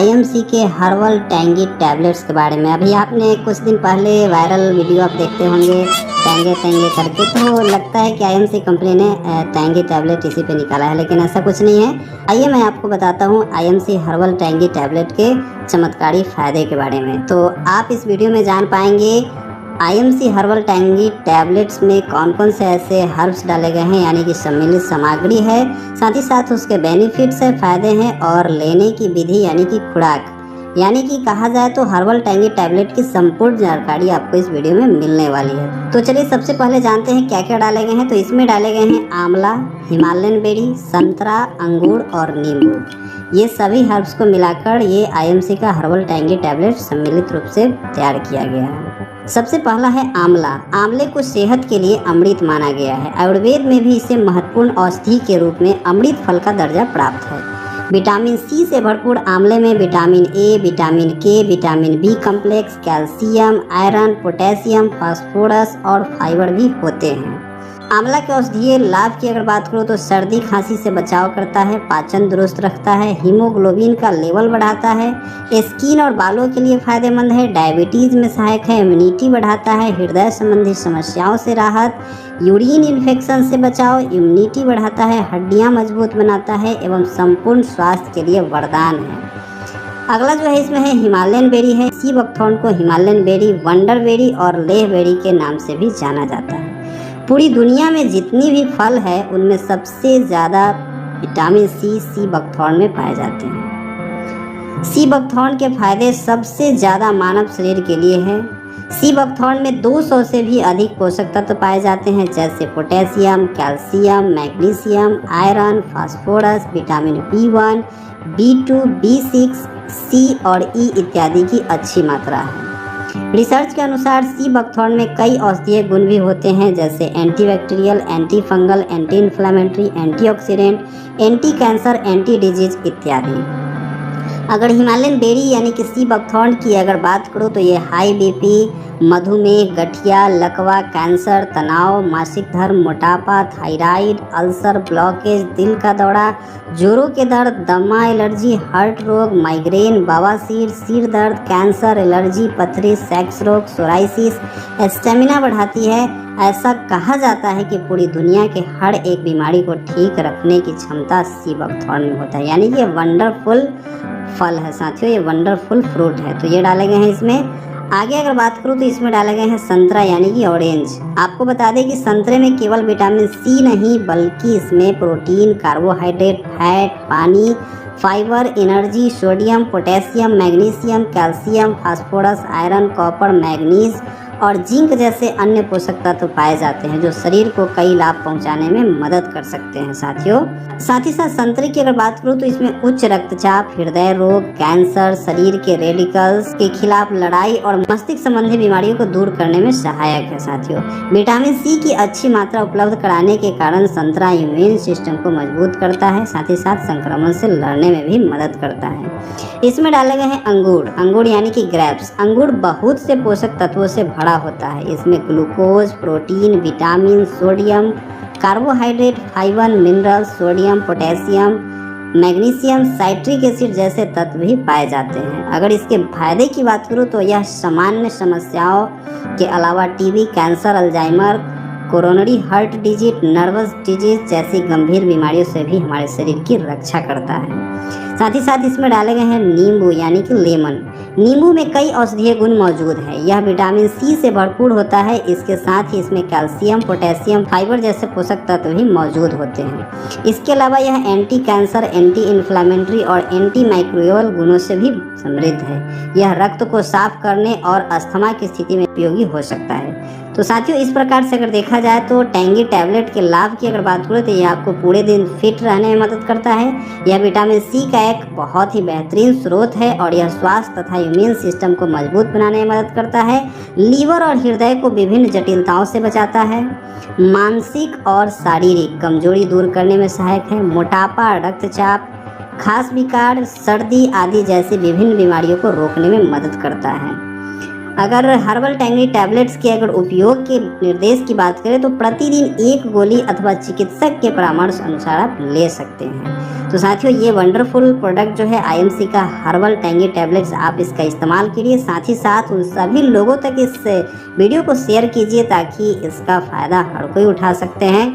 IMC के herbal tangy tablets के बारे में। अभी आपने कुछ दिन पहले वायरल वीडियो आप देखते होंगे टैंगे टैंगे करके, तो लगता है कि आईएमसी कंपनी ने टैंगी टैबलेट इसी पे निकाला है, लेकिन ऐसा कुछ नहीं है। आइए मैं आपको बताता हूँ आईएमसी हर्बल टैंगी टैबलेट के चमत्कारी फ़ायदे के बारे में। तो आप इस वीडियो में जान पाएंगे आईएमसी हर्बल टैंगी टैबलेट्स में कौन कौन से ऐसे हर्ब्स डाले गए हैं, यानी कि सम्मिलित सामग्री है, साथ ही साथ उसके बेनिफिट्स है, फ़ायदे हैं, और लेने की विधि यानी कि खुराक, यानी कि कहा जाए तो हर्बल टैंगी टैबलेट की संपूर्ण जानकारी आपको इस वीडियो में मिलने वाली है। तो चलिए सबसे पहले जानते हैं क्या क्या डाले गए हैं। तो इसमें डाले गए हैं आंवला, हिमालयन बेरी, संतरा, अंगूर और नींबू। ये सभी हर्ब्स को मिलाकर ये आईएमसी का हर्बल टैंगी टैबलेट सम्मिलित रूप से तैयार किया गया है। सबसे पहला है आंवला। आंवले को सेहत के लिए अमृत माना गया है। आयुर्वेद में भी इसे महत्वपूर्ण औषधि के रूप में अमृत फल का दर्जा प्राप्त है। विटामिन सी से भरपूर आंवले में vitamin A, vitamin K, vitamin B complex, calcium, iron, potassium, phosphorus और फाइबर भी होते हैं। आंवला के औषधीय लाभ की अगर बात करूँ तो सर्दी खांसी से बचाव करता है, पाचन दुरुस्त रखता है, हीमोग्लोबिन का लेवल बढ़ाता है, स्किन और बालों के लिए फायदेमंद है, डायबिटीज़ में सहायक है, इम्यूनिटी बढ़ाता है, हृदय संबंधी समस्याओं से राहत, यूरिन इन्फेक्शन से बचाव, इम्यूनिटी बढ़ाता है, हड्डियाँ मजबूत बनाता है एवं संपूर्ण स्वास्थ्य के लिए वरदान है। अगला जो है इसमें है हिमालयन बेरी है। सी बकथॉर्न को हिमालयन बेरी, वंडर बेरी और लेह बेरी के नाम से भी जाना जाता है। पूरी दुनिया में जितनी भी फल है उनमें सबसे ज़्यादा विटामिन सी बकथॉर्न में पाए जाते हैं। सी बकथॉर्न के फायदे सबसे ज़्यादा मानव शरीर के लिए है। सी बकथॉर्न में 200 से भी अधिक पोषक तत्व पाए जाते हैं, जैसे potassium, calcium, magnesium, iron, phosphorus, vitamin B1, B2, B6, सी और ई इत्यादि की अच्छी मात्रा है। रिसर्च के अनुसार सी बकथॉर्न में कई औषधीय गुण भी होते हैं, जैसे antibacterial, anti fungal, anti inflammatory, antioxidant, anti cancer, anti disease इत्यादि। अगर हिमालयन बेरी यानी कि सी बकथॉर्न की अगर बात करूँ तो ये हाई बीपी, मधुमेह, गठिया, लकवा, कैंसर, तनाव, मासिक धर्म, मोटापा, थायराइड, अल्सर, ब्लॉकेज, दिल का दौरा, जोड़ों के दर्द, दमा, एलर्जी, हार्ट रोग, माइग्रेन, बवासीर, सिर दर्द, कैंसर, एलर्जी, पथरी, सेक्स रोग, सोराइसिस, स्टेमिना बढ़ाती है। ऐसा कहा जाता है कि पूरी दुनिया के हर एक बीमारी को ठीक रखने की क्षमता सी बकथॉर्न में होता है, यानी कि ये वंडरफुल फल है साथियों, ये वंडरफुल फ्रूट है। तो ये डाले गए हैं इसमें। आगे अगर बात करूँ तो इसमें डाले गए हैं संतरा यानी कि ऑरेंज। आपको बता दें कि संतरे में केवल विटामिन सी नहीं बल्कि इसमें प्रोटीन, कार्बोहाइड्रेट, फैट, पानी, fibre, energy, sodium, potassium, magnesium, calcium, phosphorus, iron, copper, manganese और जिंक जैसे अन्य पोषक तत्व पाए जाते हैं, जो शरीर को कई लाभ पहुंचाने में मदद कर सकते हैं साथियों। साथ ही साथ संतरे की अगर बात करूँ तो इसमें उच्च रक्तचाप, हृदय रोग, कैंसर, शरीर के रेडिकल्स के खिलाफ लड़ाई और मस्तिष्क संबंधी बीमारियों को दूर करने में सहायक है साथियों। विटामिन सी की अच्छी मात्रा उपलब्ध कराने के कारण संतरा इम्यून सिस्टम को मजबूत करता है, साथ ही साथ संक्रमण से लड़ने में भी मदद करता है। इसमें डाले गए हैं अंगूर। अंगूर यानी कि ग्रेप्स। अंगूर बहुत से पोषक तत्वों से भरा होता है। इसमें glucose, protein, vitamin, sodium, carbohydrate, fibre, mineral, sodium, potassium, magnesium, citric acid जैसे तत्व भी पाए जाते हैं। अगर इसके फायदे की बात करूँ तो यह सामान्य समस्याओं के अलावा TB, cancer, Alzheimer, coronary heart disease, nervous disease जैसी गंभीर बीमारियों से भी हमारे शरीर की रक्षा करता है। साथ ही साथ इसमें डाले गए हैं नींबू यानी कि लेमन। नींबू में कई औषधीय गुण मौजूद हैं। यह विटामिन सी से भरपूर होता है। इसके साथ ही इसमें कैल्शियम, पोटेशियम, फाइबर जैसे पोषक तत्व भी मौजूद होते हैं। इसके अलावा यह एंटी कैंसर, एंटी इन्फ्लेमेटरी और एंटी माइक्रोबियल गुणों से भी समृद्ध है। यह रक्त को साफ करने और अस्थमा की स्थिति में उपयोगी हो सकता है। तो साथियों इस प्रकार से अगर देखा जाए तो टैंगी टैबलेट के लाभ की अगर बात करें तो यह आपको पूरे दिन फिट रहने में मदद करता है। यह विटामिन सी का एक बहुत ही बेहतरीन स्रोत है और यह स्वास्थ्य तथा इम्यून सिस्टम को मजबूत बनाने में मदद करता है। लीवर और हृदय को विभिन्न जटिलताओं से बचाता है। मानसिक और शारीरिक कमजोरी दूर करने में सहायक है। मोटापा, रक्तचाप, खास विकार, सर्दी आदि जैसी विभिन्न बीमारियों को रोकने में मदद करता है। अगर हर्बल टैंगी टैबलेट्स के अगर उपयोग के निर्देश की बात करें तो प्रतिदिन 1 गोली अथवा चिकित्सक के परामर्श अनुसार आप ले सकते हैं। तो साथियों, ये वंडरफुल प्रोडक्ट जो है आईएमसी का हर्बल टैंगी टैबलेट्स, आप इसका इस्तेमाल करिए। साथ ही साथ उन सभी लोगों तक इस वीडियो को शेयर कीजिए ताकि इसका फ़ायदा हर कोई उठा सकते हैं।